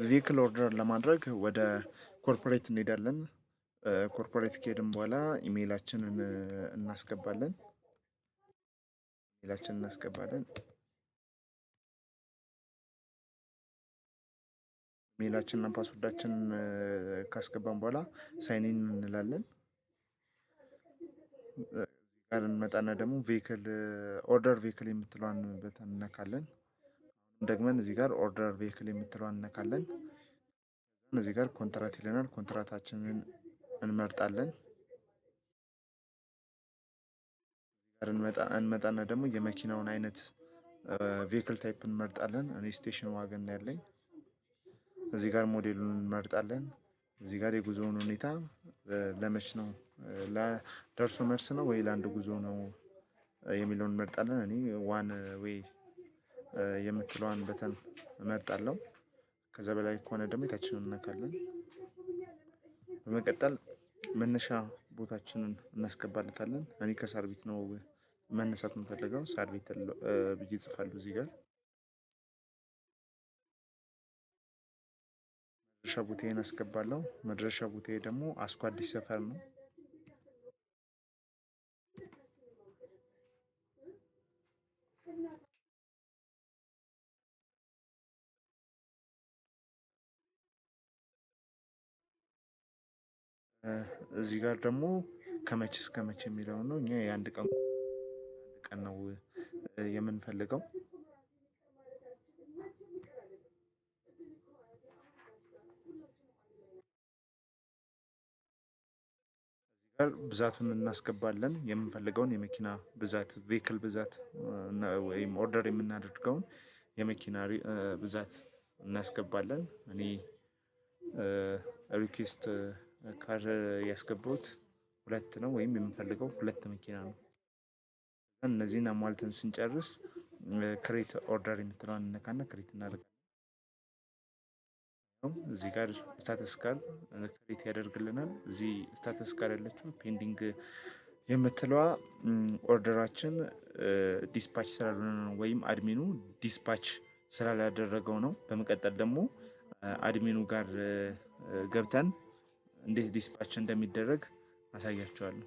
ቬሂክል ኦርደር ለማድረግ ወደ ኮርፖሬት እንሄዳለን። ኮርፖሬት ከሄድን በኋላ ኢሜይላችንን እናስገባለን። ኢሜይላችንና ፓስወርዳችንን ካስገባን በኋላ ሳይን ኢን እንላለን። ጋር እንመጣና ደግሞ ቬሂክል ኦርደር ቬሂክል የምትለዋን በተን እነካለን። ደግመን እዚህ ጋር ኦርደር ቬሂክል የምትለዋን እነካለን። እዚህ ጋር ኮንትራት ይለናል። ኮንትራታችንን እንመርጣለን። ጋር እንመጣና ደግሞ የመኪናውን አይነት ቬሂክል ታይፕ እንመርጣለን። እኔ ስቴሽን ዋገን ነው ያለኝ። እዚህ ጋር ሞዴሉን እንመርጣለን። እዚህ ጋር የጉዞውን ሁኔታ ለመች ነው ለደርሶ መልስ ነው ወይ ለአንድ ጉዞ ነው የሚለውን እንመርጣለን። እኔ ዋን ዌይ የምትለዋን በተን እመርጣለሁ። ከዛ በላይ ከሆነ ደግሞ የታችኛውን እንነካለን። በመቀጠል መነሻ ቦታችንን እናስገባለታለን። እኔ ከሳርቤት ነው መነሳት የምፈልገው። ሳርቤት ብዬ እጽፋለሁ እዚህ ጋር። መድረሻ ቦታዬን አስገባለሁ። መድረሻ ቦታዬ ደግሞ አስኮ አዲስ ሰፈር ነው። እዚህ ጋር ደግሞ ከመቼ እስከ መቼ የሚለው ነው። እኛ የአንድ ቀን ነው የምንፈልገው። ጋር ብዛቱን እናስገባለን። የምንፈልገውን የመኪና ብዛት ቬሂክል ብዛት ወይም ኦርደር የምናደርገውን የመኪና ብዛት እናስገባለን። እኔ ሪኩዌስት ካር ያስገባሁት 2 ነው ወይም የምንፈልገው 2 መኪና ነው። እነዚህን አሟልተን ስንጨርስ ክሬት ኦርደር የምትለዋን እንነካና ክሬት እናደርጋለን። እዚህ ጋር ስታተስ ካር ክሬት ያደርግልናል። እዚህ ስታተስ ካር ያለችው ፔንዲንግ የምትለዋ ኦርደራችን ዲስፓች ስላልሆነ ነው ወይም አድሚኑ ዲስፓች ስላላደረገው ነው። በመቀጠል ደግሞ አድሚኑ ጋር ገብተን እንዴት ዲስፓች እንደሚደረግ አሳያችኋለሁ።